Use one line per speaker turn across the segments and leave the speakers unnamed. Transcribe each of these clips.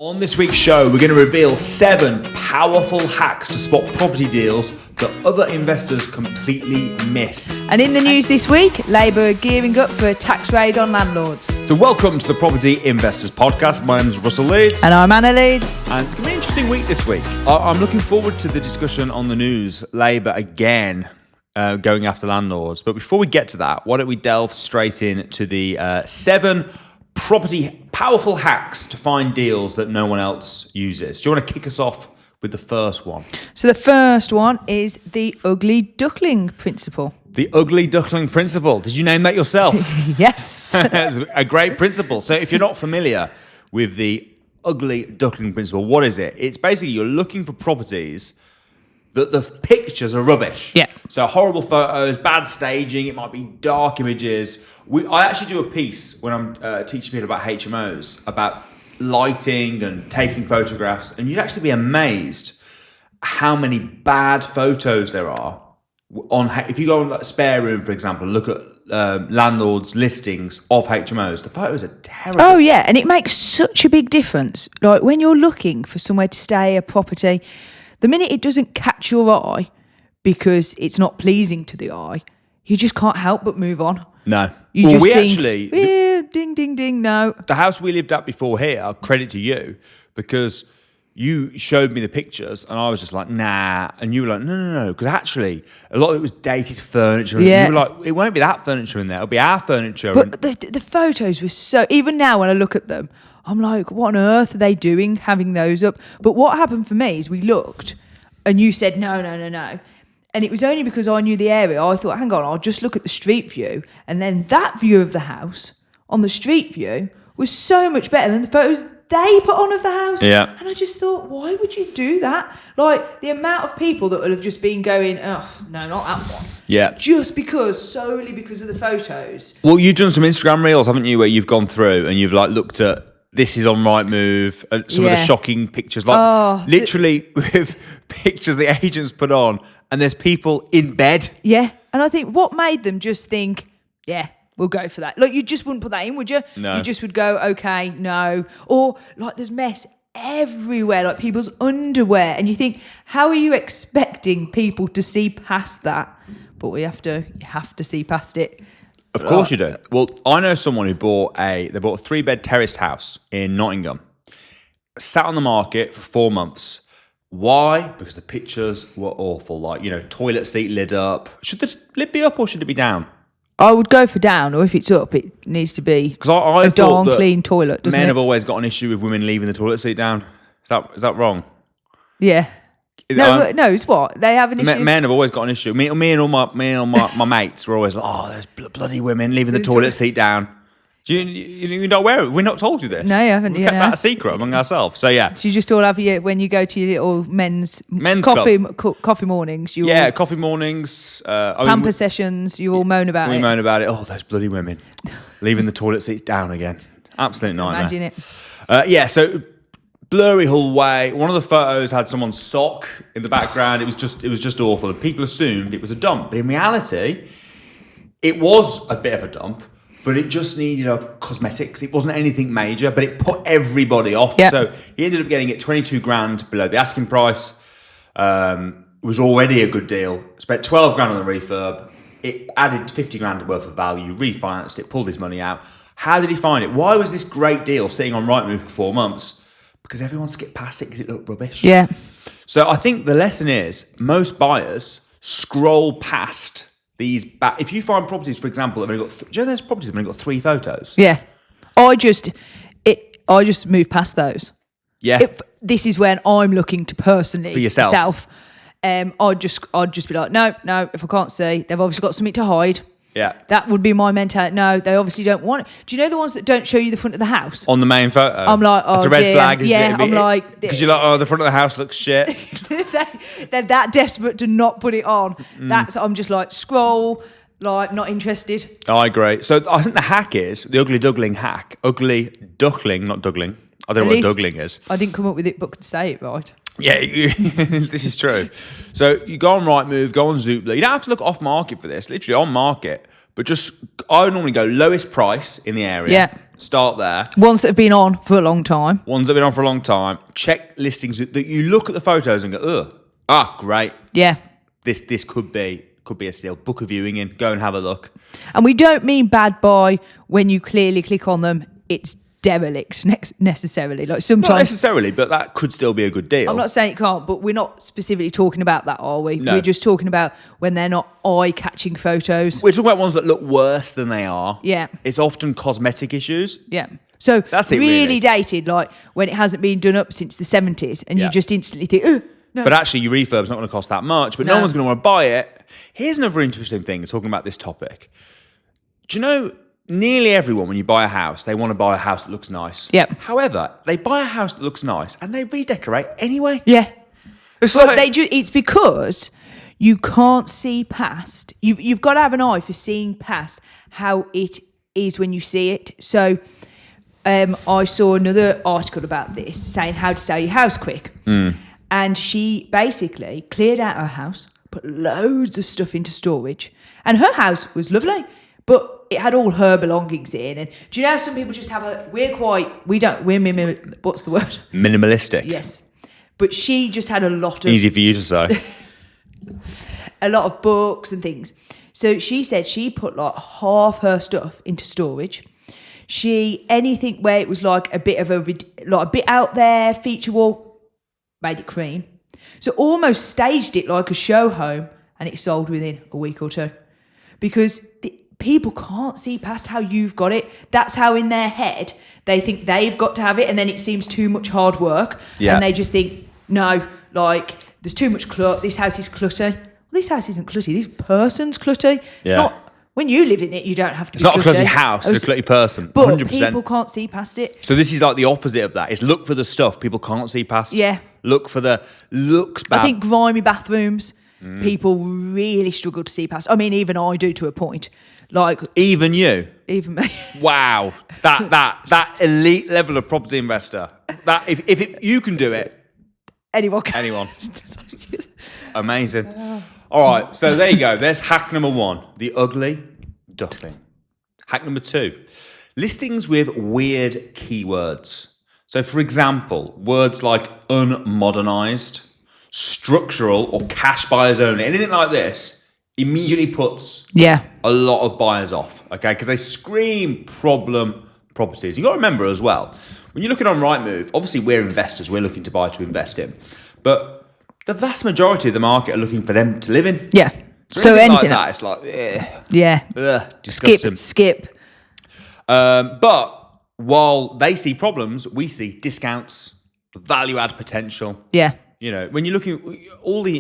On this week's show, we're going to reveal 7 powerful hacks to spot property deals that other investors completely miss.
And in the news this week, Labour are gearing up for a tax raid on landlords.
So welcome to the Property Investors Podcast. My name is Russell Leeds.
And I'm Anna Leeds.
And it's going to be an interesting week this week. I'm looking forward to the discussion on the news. Labour again going after landlords. But before we get to that, why don't we delve straight into the 7 property powerful hacks to find deals that no one else uses. Do you want to kick us off with the first one?
So the first one is the ugly duckling principle.
The ugly duckling principle. Did you name that yourself?
Yes.
That's a great principle. So if you're not familiar with the ugly duckling principle, what is it? It's basically you're looking for properties that the pictures are rubbish.
Yeah.
So horrible photos, bad staging, it might be dark images. I actually do a piece when I'm teaching people about HMOs, about lighting and taking photographs, and you'd actually be amazed how many bad photos there are. If you go on like Spare Room, for example, look at landlords' listings of HMOs, the photos are terrible.
Oh, yeah, and it makes such a big difference. Like when you're looking for somewhere to stay, a property, the minute it doesn't catch your eye because it's not pleasing to the eye, you just can't help but move on.
No.
You just think, ding, ding, ding, no.
The house we lived at before here, credit to you, because you showed me the pictures and I was just like, nah. And you were like, no. Because actually, a lot of it was dated furniture.
Yeah.
And you were like, it won't be that furniture in there. It'll be our furniture.
But the photos were so... Even now when I look at them, I'm like, what on earth are they doing having those up? But what happened for me is we looked and you said, no. And it was only because I knew the area. I thought, hang on, I'll just look at the street view. And then that view of the house on the street view was so much better than the photos they put on of the house.
Yeah.
And I just thought, why would you do that? Like the amount of people that would have just been going, oh, no, not that one.
Yeah.
Solely because of the photos.
Well, you've done some Instagram reels, haven't you, where you've gone through and you've like looked at this is on Rightmove, some of the shocking pictures, like literally with pictures the agents put on, and there's people in bed.
Yeah, and I think what made them just think, yeah, we'll go for that. Like you just wouldn't put that in, would you?
No.
You just would go, okay, no. Or like there's mess everywhere, like people's underwear, and you think, how are you expecting people to see past that? But you have to see past it.
Of course you do. Well, I know someone who bought a 3-bed terraced house in Nottingham. Sat on the market for 4 months. Why? Because the pictures were awful. Like, toilet seat lid up. Should the lid be up or should it be down?
I would go for down, or if it's up, it needs to be
a
darn clean toilet, doesn't it?
Men have always got an issue with women leaving the toilet seat down. Is that wrong?
Yeah. No, it's what? They have an issue?
Men have always got an issue. Me and all my mates were always like, oh, there's bloody women leaving the toilet seat down. You're not aware of it? We're not told you this.
No, you haven't.
We kept that a secret among ourselves. So, yeah.
So you just all have when you go to your little men's coffee mornings.
Coffee mornings.
Pamper sessions, you all moan about it.
We moan about it. Oh, those bloody women leaving the toilet seats down again. Absolute nightmare.
Imagine it.
So blurry hallway. One of the photos had someone's sock in the background. It was just awful. And people assumed it was a dump. But in reality, it was a bit of a dump. But it just needed cosmetics. It wasn't anything major, but it put everybody off.
Yep.
So he ended up getting it 22 grand below the asking price. It was already a good deal. Spent 12 grand on the refurb. It added 50 grand worth of value, refinanced it, pulled his money out. How did he find it? Why was this great deal sitting on Rightmove for 4 months? Because everyone skipped past it because it looked rubbish.
Yeah.
So I think the lesson is most buyers scroll past these if you find properties, for example, do you know those properties have only got 3 photos?
Yeah. I just move past those.
Yeah.
This is when I'm looking to personally
for yourself.
I'd just be like, no, if I can't see, they've obviously got something to hide.
Yeah.
That would be my mentality. No, they obviously don't want it. Do you know the ones that don't show you the front of the house?
On the main photo?
I'm like, oh,
it's a red flag, isn't it?
I'm like...
Because you're like, oh, the front of the house looks shit.
They're that desperate to not put it on. I'm just like, scroll, like, not interested.
I agree. So I think the hack is, the ugly duckling hack. Ugly duckling, not Duckling. I don't know what Duckling is.
I didn't come up with it, but could say it right.
Yeah, this is true. So you go on Rightmove, go on Zoopla. You don't have to look off market for this. Literally on market, but I would normally go lowest price in the area.
Yeah.
Start there.
Ones that have been on for a long time.
Ones that have been on for a long time. Check listings that you look at the photos and go, great.
Yeah.
This could be a steal. Book a viewing in. Go and have a look.
And we don't mean bad boy when you clearly click on them. It's derelict necessarily. Like sometimes,
not necessarily, but that could still be a good deal.
I'm not saying it can't, but we're not specifically talking about that, are we?
No.
We're just talking about when they're not eye-catching photos.
We're talking about ones that look worse than they are.
Yeah.
It's often cosmetic issues.
Yeah. So
That's it,
really,
really.
dated, like when it hasn't been done up since the 70s, and
Yeah.
you just instantly think, no.
But actually, your refurb's not going to cost that much, but no
No.
one's going to want to buy it. Here's another interesting thing talking about this topic. Do you know, nearly everyone, when you buy a house, they want to buy a house that looks nice.
Yep.
However, they buy a house that looks nice and they redecorate anyway.
Yeah.
It's
But
like,
it's because you can't see past. You've got to have an eye for seeing past how it is when you see it. So I saw another article about this saying how to sell your house quick. And she basically cleared out her house, put loads of stuff into storage. And her house was lovely, but it had all her belongings in. And do you know how some people just have we're what's the word?
minimalistic.
Yes. But she just had a lot of...
Easy for you to say.
a lot of books and things. So she said she put like half her stuff into storage. Anything where it was like a bit out there, feature wall, made it cream. So almost staged it like a show home, and it sold within a week or two. Because people can't see past how you've got it. That's how in their head they think they've got to have it, and then it seems too much hard work.
Yeah.
And they just think, no, like there's too much clutter. This house is cluttery. Well, this house isn't cluttery. This person's cluttery.
Yeah.
When you live in it, you don't have to
It's
be
not a
cluttery.
cluttery house, it's a cluttery person.
But
100%.
people can't see past it.
So this is like the opposite of that. It's look for the stuff people can't see past.
Yeah.
Look for the looks bad.
I think grimy bathrooms, people really struggle to see past. I mean, even I do to a point. Like
even you.
even me.
Wow. That elite level of property investor. That if you can do it,
Anyone can.
anyone. Amazing. All right, so there you go. There's hack number 1, the ugly duckling. Hack number 2, listings with weird keywords. So, for example, words like unmodernized, structural, or cash buyers only, anything like this immediately puts
Yeah.
a lot of buyers off, okay? Because they scream problem properties. You got to remember as well, when you're looking on Rightmove, obviously we're investors, we're looking to buy to invest in, but the vast majority of the market are looking for them to live in.
Yeah.
So anything like that, it's like,
Yeah.
disgusting.
Skip.
But while they see problems, we see discounts, value add potential.
Yeah.
You know, when you're looking,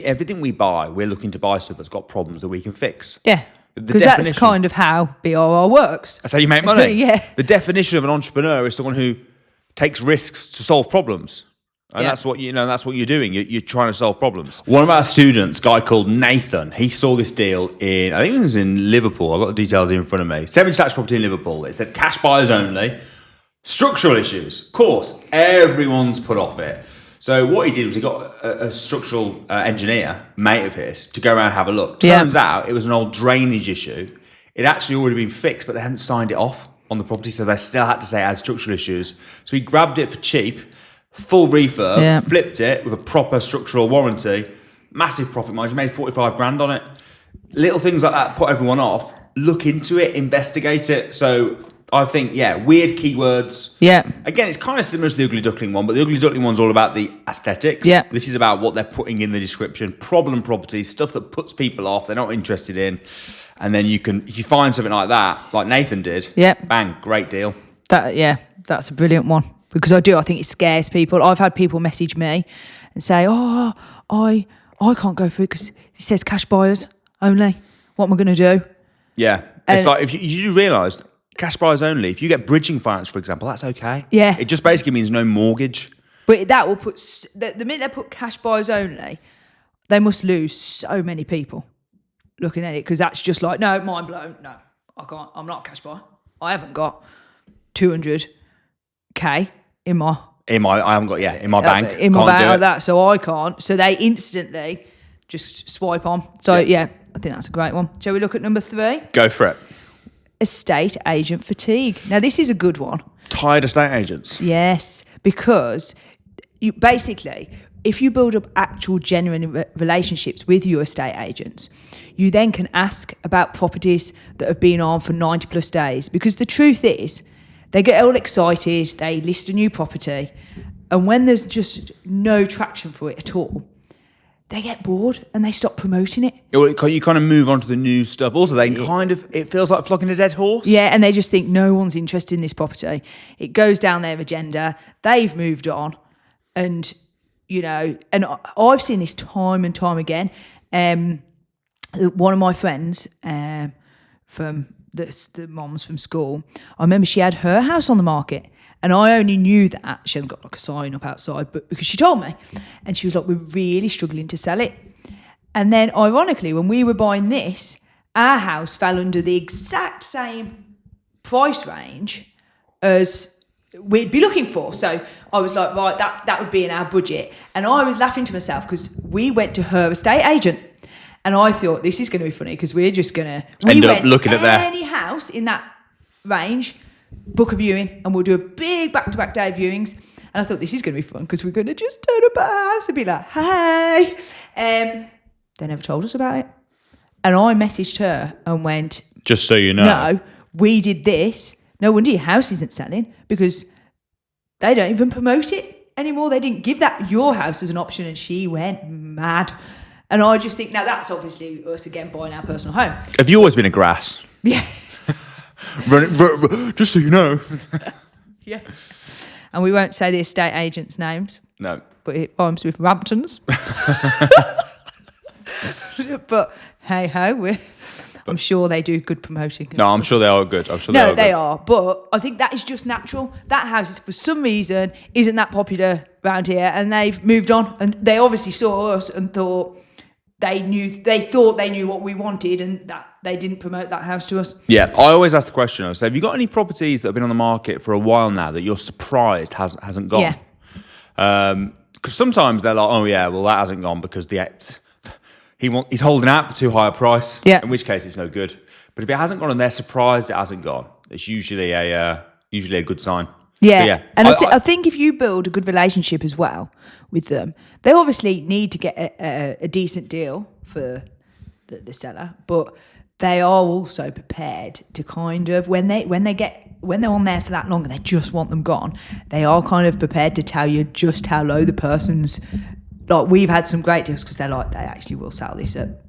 everything we buy, we're looking to buy stuff that's got problems that we can fix.
Yeah.
The
Because that's
definition-
kind of how BRR works.
That's how you make money.
Yeah.
The definition of an entrepreneur is someone who takes risks to solve problems. And
Yeah.
that's what that's what you're doing. You're trying to solve problems. One of our students, a guy called Nathan, he saw this deal I think it was in Liverpool. I've got the details here in front of me. Semi-detached property in Liverpool. It said cash buyers only. Structural issues. Of course, everyone's put off it. So what he did was he got a structural engineer, mate of his, to go around and have a look. Turns out it was an old drainage issue. It actually already been fixed, but they hadn't signed it off on the property, so they still had to say it had structural issues. So he grabbed it for cheap, full refurb, flipped it with a proper structural warranty, massive profit margin, made 45 grand on it. Little things like that put everyone off. Look into it, investigate it. So I think, weird keywords.
Yeah.
Again, it's kind of similar to the Ugly Duckling one, but the Ugly Duckling one's all about the aesthetics.
Yeah.
This is about what they're putting in the description. Problem properties, stuff that puts people off, they're not interested in. And then if you find something like that, like Nathan did, bang, great deal.
That's a brilliant one. Because I think it scares people. I've had people message me and say, I can't go through it because it says cash buyers only. What am I going to do?
Yeah. It's like, if you realise, cash buyers only, if you get bridging finance, for example, that's okay.
Yeah.
It just basically means no mortgage.
But that will put, the minute they put cash buyers only, they must lose so many people looking at it because that's just like, no, mind blown. No, I can't. I'm not a cash buyer. I haven't got 200K in my
in my bank.
In my
Can't
bank
do
like
it.
that, so I can't. So they instantly just swipe on. So yeah, I think that's a great one. Shall we look at number 3?
Go for it.
estate agent fatigue. Now, this is a good one.
Tired estate agents.
Yes, because you basically, if you build up actual genuine relationships with your estate agents, you then can ask about properties that have been on for 90 plus days. Because the truth is, they get all excited, they list a new property, and when there's just no traction for it at all, they get bored and they stop promoting it.
You kind of move on to the new stuff. Also, it feels like flogging a dead horse.
Yeah, and they just think no one's interested in this property. It goes down their agenda. They've moved on. And, and I've seen this time and time again. One of my friends from the moms from school, I remember she had her house on the market. And I only knew that, she hadn't got like a sign up outside, but because she told me. And she was like, we're really struggling to sell it. And then ironically, when we were buying this, our house fell under the exact same price range as we'd be looking for. So I was like, right, that would be in our budget. And I was laughing to myself because we went to her estate agent. And I thought, this is going to be funny because we're just going to...
End up looking at
any house in that range, book a viewing, and we'll do a big back-to-back day of viewings. And I thought, this is going to be fun because we're going to just turn up at our house and be like, hey. They never told us about it. And I messaged her and went...
Just so you know.
No, we did this. No wonder your house isn't selling because they don't even promote it anymore. They didn't give that your house as an option, and she went mad. And I just think, now that's obviously us again buying our personal home.
Have you always been a grass?
Yeah.
Run, just so you know.
Yeah. And we won't say the estate agents' names.
No.
But it rhymes with Ramptons. But hey ho, I'm sure they do good promoting.
No, I'm sure they are good.
They are. But I think that is just natural. That house is, for some reason, isn't that popular around here, and they've moved on. And they obviously saw us and thought they thought they knew what we wanted, and that they didn't promote that house to us.
Yeah, I always ask the question. I say, have you got any properties that have been on the market for a while now that you're surprised hasn't gone?
Yeah.
Because sometimes they're like, oh yeah, well that hasn't gone because he's holding out for too high a price.
Yeah.
In which case it's no good. But if it hasn't gone and they're surprised it hasn't gone, it's usually a good sign.
Yeah.
So, yeah.
And I think if you build a good relationship as well with them, they obviously need to get a decent deal for the seller, but they are also prepared to kind of, when they're on there for that long and they just want them gone, they are kind of prepared to tell you just how low the person's. Like, we've had some great deals because they actually will sell this at.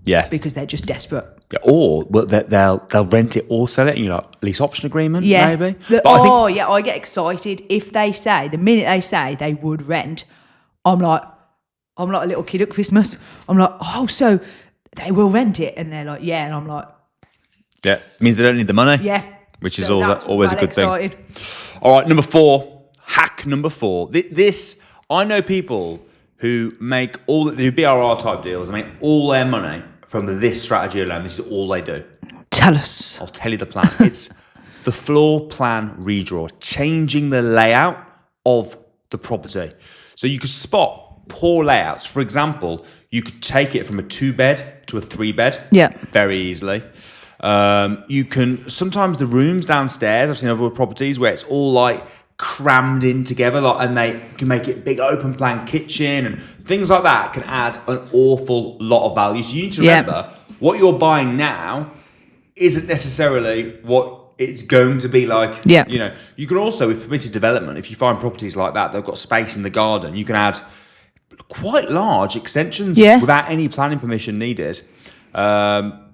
Yeah.
Because they're just desperate.
Yeah, or they'll rent it or sell it, and lease option agreement,
yeah.
maybe.
I get excited if the minute they say they would rent, I'm like a little kid at Christmas. I'm like, oh, so they will rent it, and they're like, yeah, and I'm like,
yeah, it means they don't need the money.
Yeah,
which is always a good
excited
thing. All right, hack number 4. This I know people who make do BRR type deals. They make all their money from this strategy alone. This is all they do.
Tell us.
I'll tell you the plan. It's the floor plan redraw, changing the layout of the property. So you could spot poor layouts. For example, you could take it from a 2-bed to a 3-bed.
Yeah.
Very easily. You can, sometimes the rooms downstairs, I've seen other properties where it's all like crammed in together, and they can make it big open plan kitchen and things like that can add an awful lot of value. So you need to remember what you're buying now isn't necessarily what it's going to be like.
Yeah.
You can also, with permitted development, if you find properties like that, they've got space in the garden, you can add quite large extensions without any planning permission needed.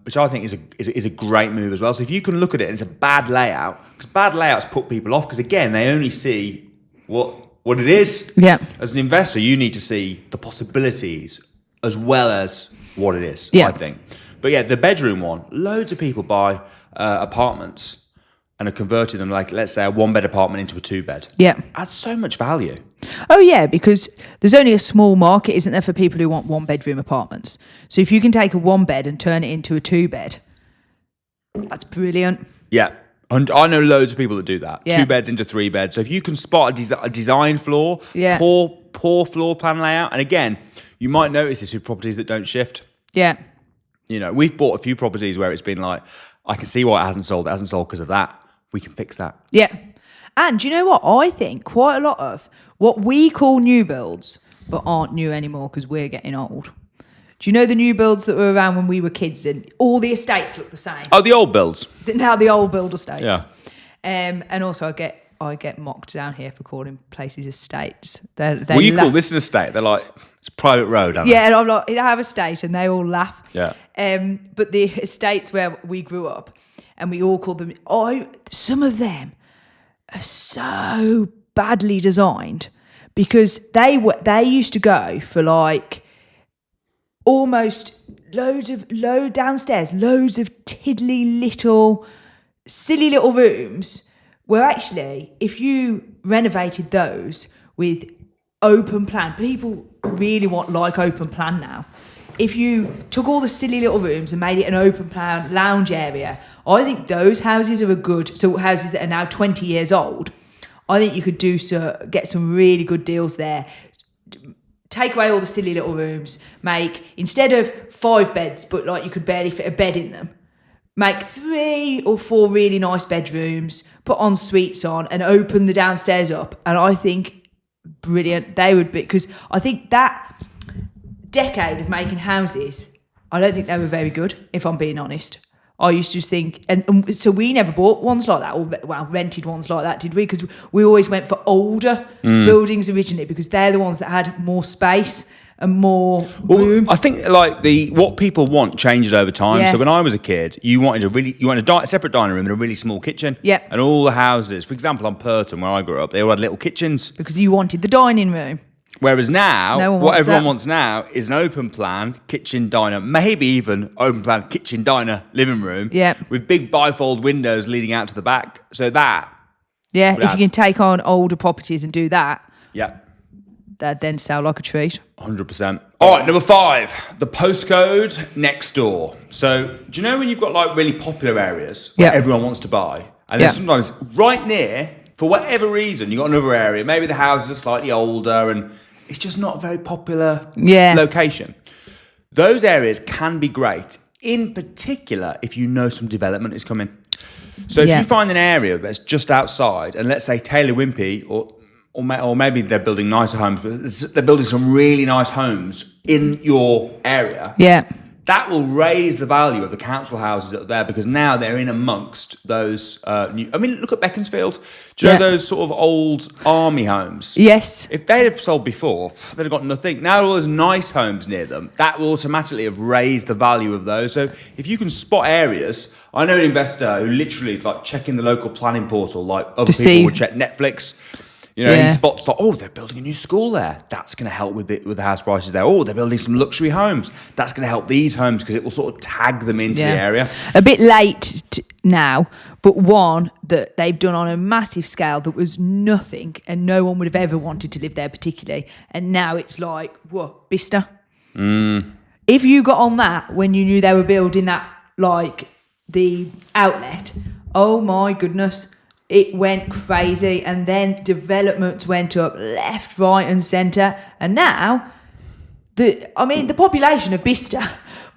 Which I think is a great move as well. So if you can look at it and it's a bad layout, because bad layouts put people off, because again, they only see what it is.
Yeah.
As an investor, you need to see the possibilities as well as what it is, I think. But yeah, the bedroom one, loads of people buy apartments and are converting them, like, let's say, a 1-bed apartment into a 2-bed.
Yeah.
Adds so much value.
Oh, yeah, because there's only a small market, isn't there, for people who want 1-bedroom apartments. So if you can take a 1-bed and turn it into a 2-bed, that's brilliant.
Yeah. And I know loads of people that do that.
Yeah.
2 beds into 3 beds. So if you can spot a design flaw,
Yeah.
poor floor plan layout, and again, you might notice this with properties that don't shift.
Yeah.
We've bought a few properties where it's been like, I can see why it hasn't sold. It hasn't sold because of that. We can fix that.
Yeah. And do you know what? I think quite a lot of what we call new builds, but aren't new anymore because we're getting old. Do you know the new builds that were around when we were kids and all the estates look the same?
Oh, the old builds.
Now the old build estates.
Yeah.
And also I get mocked down here for calling places estates.
Well, you call this an estate. They're like, it's a private road, aren't
yeah, and I'm like, I have a estate, and they all laugh.
Yeah.
But the estates where we grew up, and we all called them, some of them are so badly designed because they used to go for like almost loads of downstairs, loads of tiddly little, silly little rooms. Where actually, if you renovated those with open plan, people really want like open plan now. If you took all the silly little rooms and made it an open plan lounge area, I think those houses are houses that are now 20 years old, I think you could get some really good deals there. Take away all the silly little rooms, make, instead of 5 beds, but like you could barely fit a bed in them, make 3 or 4 really nice bedrooms, put en suites on and open the downstairs up. And I think brilliant they would be, because I think that decade of making houses, I don't think they were very good, if I'm being honest. I used to just think, and so we never bought ones like that, or rented ones like that, did we? Because we always went for older buildings originally, because they're the ones that had more space and more room.
I think like what people want changes over time.
Yeah.
So when I was a kid, you wanted a separate dining room and a really small kitchen.
Yeah.
And all the houses, for example, on Purton where I grew up, they all had little kitchens.
Because you wanted the dining room.
Whereas now,
what everyone
wants now is an open plan kitchen diner, maybe even open plan kitchen diner living room, with big bifold windows leading out to the back. So that,
if you can take on older properties and do that, that then sell like a treat.
100%. All right, number 5, the postcode next door. So do you know when you've got like really popular areas where everyone wants to buy, and then sometimes right near, for whatever reason, you got another area, maybe the houses are slightly older and it's just not a very popular location. Those areas can be great, in particular if you know some development is coming. So if you find an area that's just outside, and let's say Taylor Wimpey, or maybe they're building nicer homes, but they're building some really nice homes in your area.
Yeah.
That will raise the value of the council houses that are there, because now they're in amongst those new... I mean, look at Beaconsfield. Do you know those sort of old army homes?
Yes.
If they'd have sold before, they'd have got nothing. Now all those nice homes near them, that will automatically have raised the value of those. So if you can spot areas... I know an investor who literally is like checking the local planning portal like other people would check Netflix. You know, he spots like, they're building a new school there. That's going to help with the house prices there. They're building some luxury homes. That's going to help these homes, because it will sort of tag them into the area.
A bit late now, but one that they've done on a massive scale that was nothing, and no one would have ever wanted to live there particularly. And now it's like, what, Bicester? If you got on that when you knew they were building that, like the outlet, oh my goodness. It went crazy, and then developments went up left, right and centre. And now, the population of Bicester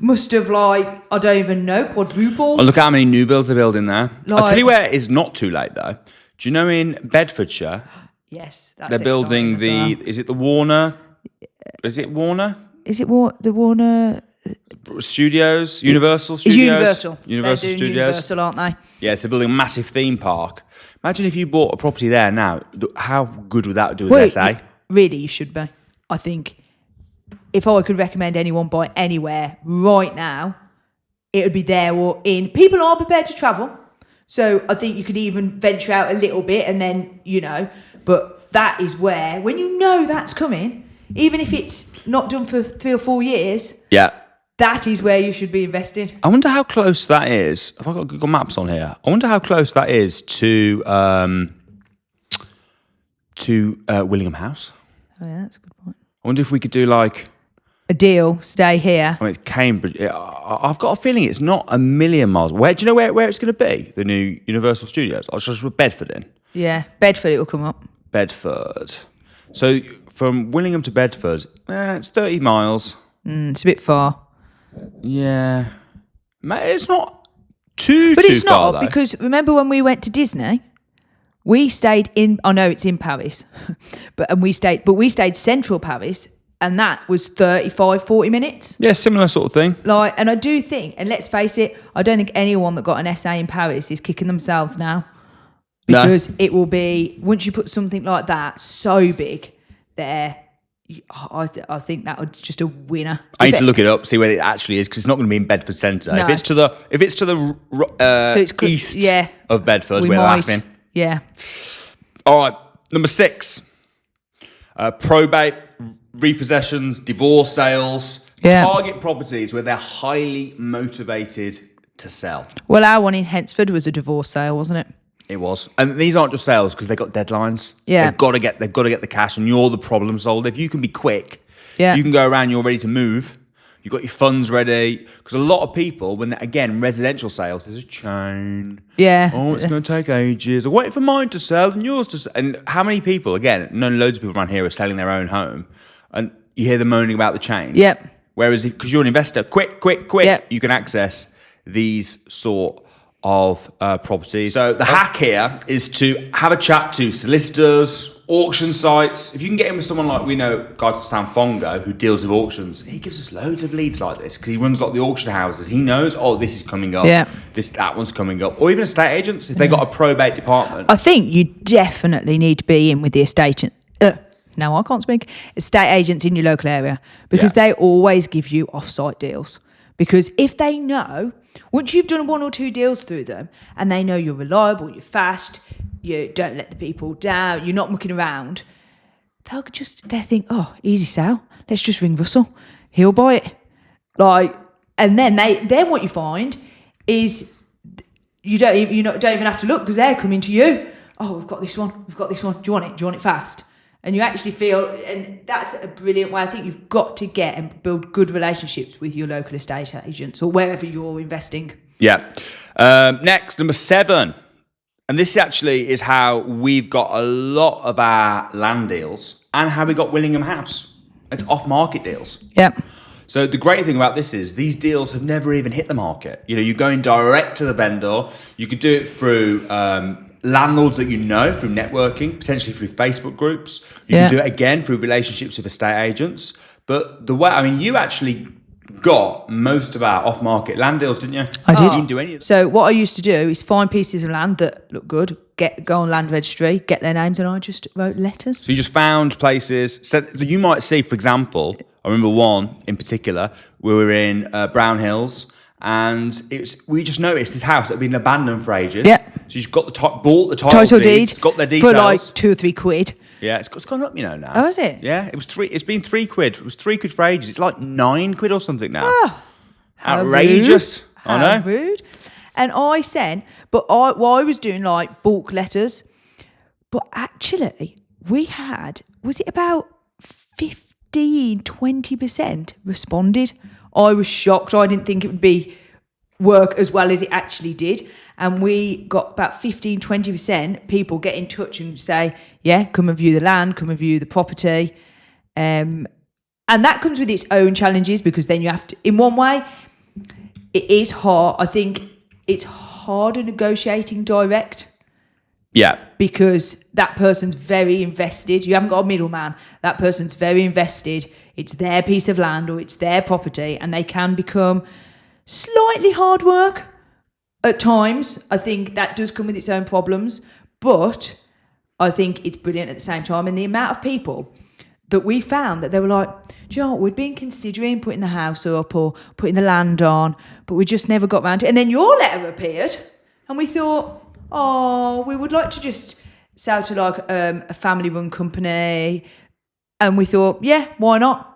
must have, like, I don't even know, quadrupled.
Oh, look how many new builds they're building there. I'll tell you where it is not too late, though. Do you know in Bedfordshire?
Yes, that's
they're building is it the Warner? Is it Warner?
Is it the Warner...
Studios? Universal Studios?
Universal.
Universal
They're doing
Studios.
Universal, aren't they?
Yes, they're building a massive theme park. Imagine if you bought a property there now. How good would that do as SA?
Really, you should be. I think if I could recommend anyone buy anywhere right now, it would be there or in. People are prepared to travel. So I think you could even venture out a little bit and then, but that is where, when you know that's coming, even if it's not done for 3 or 4 years. Yeah. That is where you should be investing.
I wonder how close that is. Have I got Google Maps on here? I wonder how close that is to Willingham House.
Oh yeah, that's a good point.
I wonder if we could do like
a deal. Stay here.
I mean, it's Cambridge. I've got a feeling it's not a million miles. Where do you know where it's going to be? The new Universal Studios. I'll just put Bedford in.
Yeah, Bedford. It will come up.
Bedford. So from Willingham to Bedford, it's 30 miles.
It's a bit far.
Yeah, it's not
But it's
far,
not,
though.
because remember when we went to Disney, we stayed in, I know it's in Paris, but we stayed central Paris, and that was 35, 40 minutes.
Yeah, similar sort of thing.
And I do think, and let's face it, I don't think anyone that got an SA in Paris is kicking themselves now. Because it will be, once you put something like that so big there, I think that was just a winner.
I need to look it up, see where it actually is, because it's not going to be in Bedford Centre.
No.
If it's to the east of Bedford, we're laughing.
Yeah.
All right, number 6. Probate, repossessions, divorce sales, target properties where they're highly motivated to sell.
Well, our one in Hensford was a divorce sale, wasn't it?
It was, and these aren't just sales because they've got deadlines.
Yeah,
they've got to get the cash, and you're the problem solver. If you can be quick, you can go around. You're ready to move. You've got your funds ready, because a lot of people, when again residential sales, there's a chain.
Yeah.
Oh, it's going to take ages. I'm waiting for mine to sell and yours to sell. And how many people? Again, I know loads of people around here are selling their own home, and you hear them moaning about the chain.
Yep.
Whereas because you're an investor, quick, you can access these sort of properties. So the hack here is to have a chat to solicitors, auction sites. If you can get in with someone like, we know a guy called Sam Fongo who deals with auctions, he gives us loads of leads like this because he runs a lot of the auction houses. He knows, this is coming up.
Yeah.
That one's coming up. Or even estate agents, if they got a probate department.
I think you definitely need to be in with the estate agents in your local area, because they always give you off-site deals. Because if they know, once you've done 1 or 2 deals through them, and they know you're reliable, you're fast, you don't let the people down, you're not mucking around, they'll think, easy sale, let's just ring Russell, he'll buy it. And then what you find is you don't even have to look, because they're coming to you. Oh, we've got this one. Do you want it? Do you want it fast? And you actually feel, and that's a brilliant way. I think you've got to get and build good relationships with your local estate agents or wherever you're investing.
Yeah. Next, number 7. And this actually is how we've got a lot of our land deals and how we got Willingham House. It's off-market deals.
Yeah.
So the great thing about this is these deals have never even hit the market. You're going direct to the vendor. You could do it through landlords that you know, through networking, potentially through Facebook groups. You can do it again through relationships with estate agents. But you actually got most of our off-market land deals, didn't you?
I did.
You didn't do any of them.
So what I used to do is find pieces of land that look good, go on land registry, get their names, and I just wrote letters.
So you just found places. So you might see, for example, I remember one in particular. We were in Brown Hills. And we just noticed this house that had been abandoned for ages. Yeah. So you've got bought the title deeds, got their details.
For like 2 or 3 quid.
Yeah, it's gone up, now.
Oh, is it?
Yeah, it's been 3 quid. It was 3 quid for ages. It's like 9 quid or something now.
Oh,
outrageous.
Rude.
I know.
How rude. And I sent, I was doing like bulk letters, but actually we had, was it about 15-20% responded? I was shocked. I didn't think it would work as well as it actually did. And we got about 15-20% people get in touch and say, yeah, come and view the land, come and view the property. And that comes with its own challenges, because then you have to, in one way, it is hard. I think it's harder negotiating direct.
Yeah.
Because that person's very invested. You haven't got a middleman. That person's very invested. It's their piece of land or it's their property, and they can become slightly hard work at times. I think that does come with its own problems, but I think it's brilliant at the same time. And the amount of people that we found that they were like, do you know what, we'd been considering putting the house up or putting the land on, but we just never got round to it. And then your letter appeared, and we thought, we would like to just sell to like a family-run company. And we thought, yeah, why not?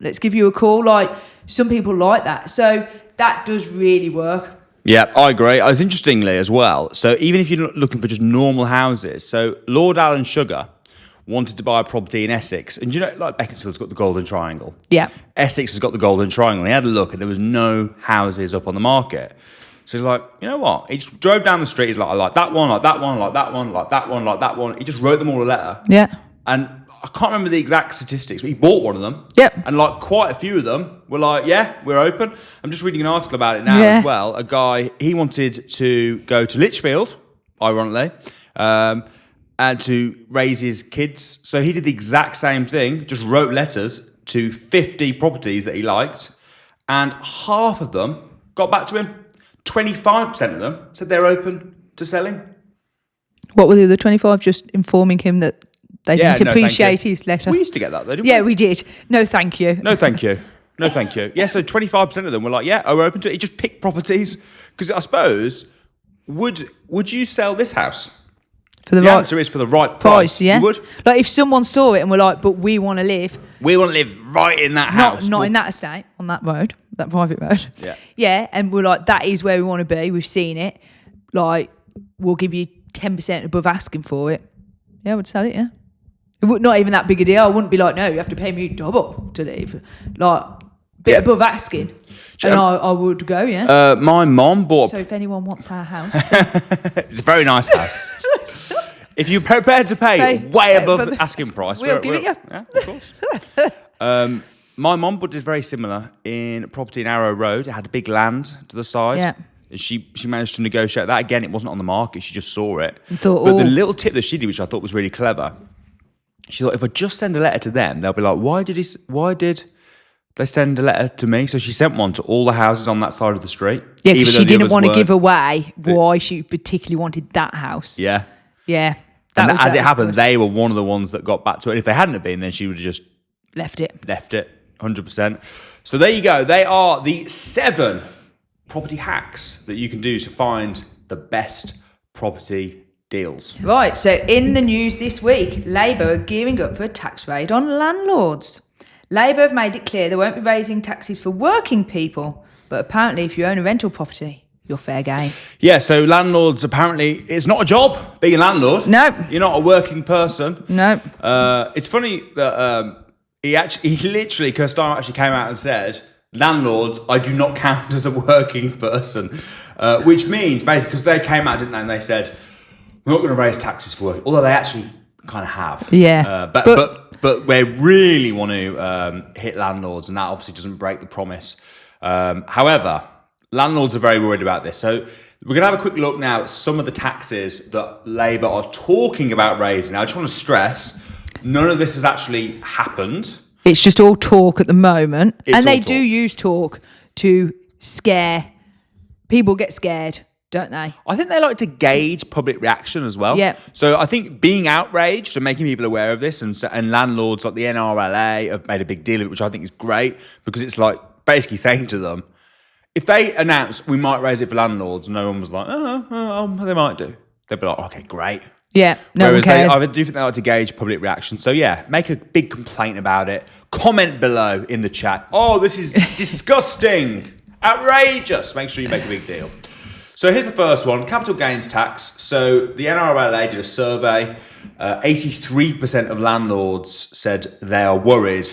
Let's give you a call. Like, some people like that. So that does really work. Yeah,
I agree. As interestingly as well, so even if you're looking for just normal houses, so Lord Alan Sugar wanted to buy a property in Essex. And like Beaconsfield's got the Golden Triangle.
Yeah.
Essex has got the Golden Triangle. He had a look and there was no houses up on the market. So he's like, you know what? He just drove down the street. He's like, I like that one, like that one, like that one, like that one, like that one. He just wrote them all a letter.
Yeah.
And I can't remember the exact statistics, but he bought one of them.
Yep.
And like quite a few of them were like, yeah, we're open. I'm just reading an article about it now as well. A guy, he wanted to go to Lichfield, ironically, and to raise his kids. So he did the exact same thing, just wrote letters to 50 properties that he liked, and half of them got back to him. 25% of them said they're open to selling.
What were the other 25? Just informing him that they didn't appreciate his letter.
We used to get that though, didn't we?
Yeah, we did. No, thank you.
No, thank you. No, thank you. Yeah, so 25% of them were like, yeah, we're open to it. He just picked properties. Because I suppose, would you sell this house?
For the
right
answer
is for the right price.
Yeah.
You would?
Like if someone saw it and were like, but we want to live.
We want to live right in that house.
Not in that estate, on that road, that private road.
Yeah.
Yeah, and we're like, that is where we want to be. We've seen it. Like, we'll give you 10% above asking for it. Yeah, I would sell it, yeah. It would not even that big a deal. I wouldn't be like, no, you have to pay me double to leave. Like, bit above asking. And I would go, yeah.
My mom bought...
So if anyone wants our house...
It's a very nice house. If you're prepared to pay way above asking price...
We'll give it you.
Yeah, of course. My mum did very similar in a property in Arrow Road. It had a big land to the side.
Yeah.
She managed to negotiate that. Again, it wasn't on the market. She just saw it.
Thought,
but the little tip that she did, which I thought was really clever, she thought, if I just send a letter to them, they'll be like, why did they send a letter to me? So she sent one to all the houses on that side of the street.
Yeah, because she didn't want to give away why she particularly wanted that house.
Yeah.
Yeah.
And as it happened, they were one of the ones that got back to it. If they hadn't have been, then she would have just...
Left it.
100%. So there you go. They are the 7 property hacks that you can do to find the best property deals.
Right, so in the news this week, Labour are gearing up for a tax raid on landlords. Labour have made it clear they won't be raising taxes for working people, but apparently if you own a rental property, you're fair game.
Yeah, so landlords, apparently, it's not a job being a landlord.
No.
You're not a working person.
No.
It's funny that he literally, Keir Starmer actually came out and said, landlords, I do not count as a working person, which means basically, because they came out, didn't they, and they said, we're not going to raise taxes for work, although they actually kind of have.
Yeah.
But we really want to hit landlords, and that obviously doesn't break the promise. However, landlords are very worried about this. So we're going to have a quick look now at some of the taxes that Labour are talking about raising. Now, I just want to stress, none of this has actually happened.
It's just all talk at the moment.
It's
and they do use talk to scare. People get scared, don't they?
I think they like to gauge public reaction as well.
Yeah.
So I think being outraged and making people aware of this, and landlords like the NRLA have made a big deal of it, which I think is great, because it's like basically saying to them, if they announce we might raise it for landlords, no one was like, they might do. They'd be like, okay, great.
Yeah,
Whereas I do think they like to gauge public reaction. So yeah, make a big complaint about it. Comment below in the chat. Oh, this is disgusting, outrageous. Make sure you make a big deal. So here's the first one, capital gains tax. So the NRLA did a survey. 83% of landlords said they are worried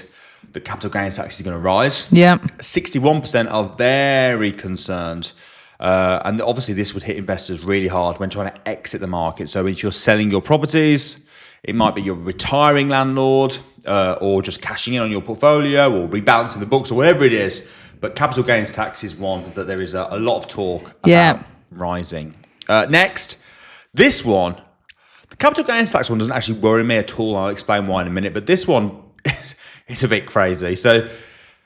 that capital gains tax is going to rise.
Yeah.
61% are very concerned. And obviously this would hit investors really hard when trying to exit the market. So if you're selling your properties, it might be you're retiring landlord, or just cashing in on your portfolio, or rebalancing the books, or whatever it is. But capital gains tax is one that there is a lot of talk about rising. Next, this one, the capital gains tax one doesn't actually worry me at all. I'll explain why in a minute. But this one is a bit crazy. So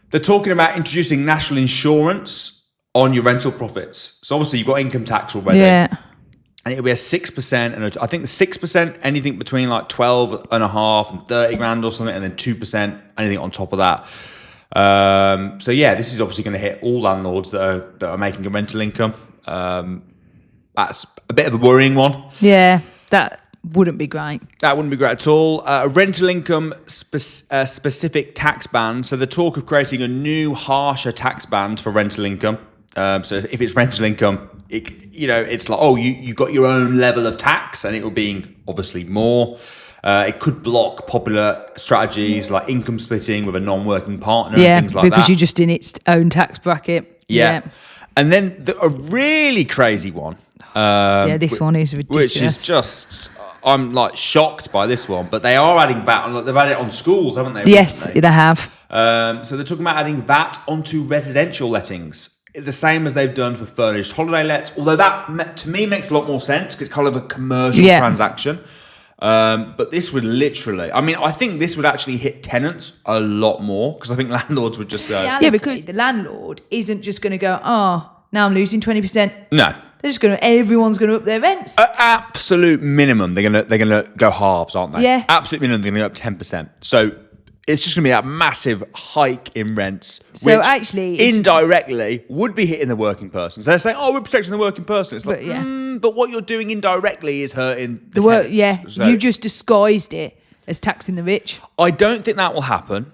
they're talking about introducing national insurance on your rental profits. So obviously you've got income tax already.
Yeah.
And it'll be a 6%. And I think the 6%, anything between like 12 and a half and 30 grand or something. And then 2%, anything on top of that. So yeah, this is obviously going to hit all landlords that are making a rental income. That's a bit of a worrying one.
Yeah, that wouldn't be great. That
wouldn't be great at all. A rental income specific tax band. So the talk of creating a new harsher tax band for rental income. So if it's rental income, it's like, oh, you got your own level of tax, and it will be obviously more. It could block popular strategies like income splitting with a non-working partner and things like that.
Yeah, because you're just in its own tax bracket.
Yeah. And then a really crazy one.
This one is ridiculous.
Which is just, I'm like shocked by this one, but they are adding VAT. They've added it on schools, haven't they?
Yes,
recently?
they have.
So they're talking about adding VAT onto residential lettings. The same as they've done for furnished holiday lets, although that to me makes a lot more sense because it's kind of a commercial transaction. But this would literally, I think this would actually hit tenants a lot more because I think landlords would just go.
Yeah, because the landlord isn't just going to go, now I'm losing 20%.
No.
They're just everyone's going to up their rents.
At absolute minimum, they're gonna go halves, aren't they?
Yeah.
Absolute minimum, they're gonna go up 10%. So it's just going to be a massive hike in rents,
So
which
actually,
indirectly would be hitting the working person. So they're saying, "Oh, we're protecting the working person." It's like, but what you're doing indirectly is hurting the tenants.
Yeah,
So
you just disguised it as taxing the rich.
I don't think that will happen.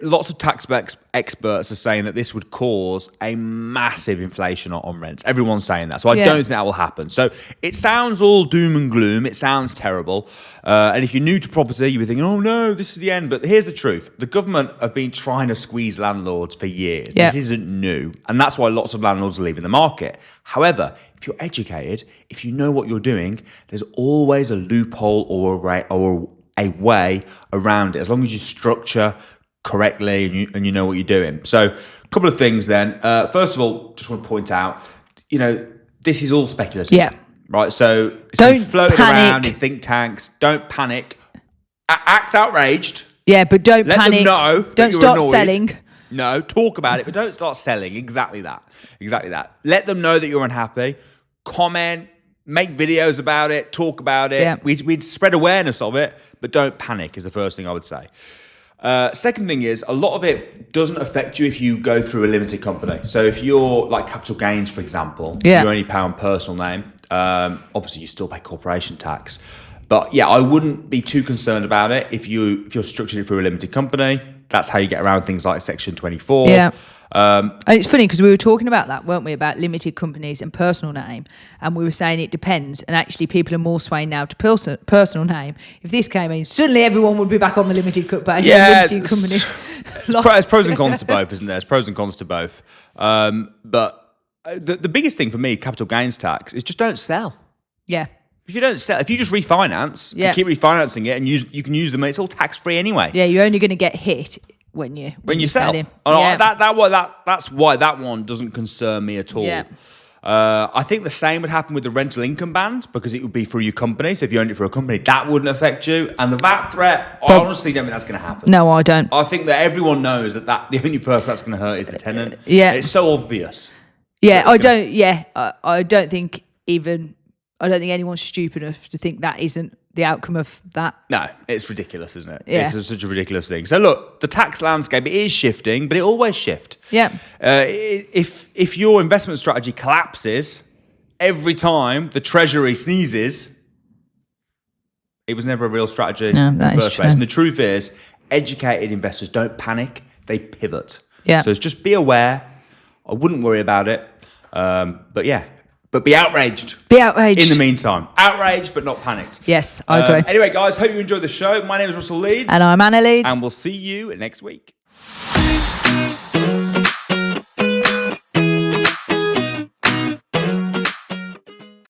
Lots of tax experts are saying that this would cause a massive inflation on rents. Everyone's saying that. So I don't think that will happen. So it sounds all doom and gloom. It sounds terrible. And if you're new to property, you'll be thinking, oh no, this is the end. But here's the truth. The government have been trying to squeeze landlords for years. This isn't new. And that's why lots of landlords are leaving the market. However, if you're educated, if you know what you're doing, there's always a loophole or a way around it. As long as you structure correctly and you know what you're doing. So a couple of things then. First of all, just want to point out, this is all speculative.
Yeah.
Right. So it's
Don't
been floating
panic.
around in think tanks. Don't panic. Act outraged.
Yeah, but don't
Let
panic.
them know.
Don't start selling.
No, talk about it, but don't start selling. Exactly that. Let them know that you're unhappy. Comment. Make videos about it. Talk about it.
Yeah.
We'd spread awareness of it, but don't panic is the first thing I would say. Second thing is, a lot of it doesn't affect you if you go through a limited company. So if you're like capital gains, for example, you only pay on personal name. Obviously, you still pay corporation tax. But yeah, I wouldn't be too concerned about it if you're structuring it through a limited company. That's how you get around things like Section 24.
Yeah. And it's funny because we were talking about that, weren't we, about limited companies and personal name, and we were saying it depends, and actually people are more swaying now to personal name. If this came in, suddenly everyone would be back on the limited company. Limited companies.
It's pros and cons to both, isn't there? It's pros and cons to both. But the biggest thing for me, capital gains tax, is just don't sell.
Yeah.
If you don't sell, if you just refinance, you keep refinancing it, and you can use them, it's all tax free anyway.
Yeah, you're only going to get hit when you
sell. That's why that one doesn't concern me at all.
Yeah.
I think the same would happen with the rental income band because it would be through your company. So if you owned it for a company, that wouldn't affect you. And the VAT threat, I honestly don't think that's going to happen.
No, I don't.
I think that everyone knows that the only person that's going to hurt is the tenant.
Yeah.
And it's so obvious.
Yeah, I don't. Yeah, I don't think anyone's stupid enough to think that isn't the outcome of that.
No, it's ridiculous, isn't it?
Yeah.
It's such a ridiculous thing. So look, the tax landscape, it is shifting, but it always shifts.
Yeah.
If your investment strategy collapses every time the Treasury sneezes, it was never a real strategy in the first place. And the truth is, educated investors don't panic, they pivot.
Yeah.
So it's just be aware. I wouldn't worry about it. But be outraged.
Be outraged.
In the meantime. Outraged, but not panicked.
Yes, I agree.
Anyway, guys, hope you enjoyed the show. My name is Russell Leeds.
And I'm Anna Leeds.
And we'll see you next week.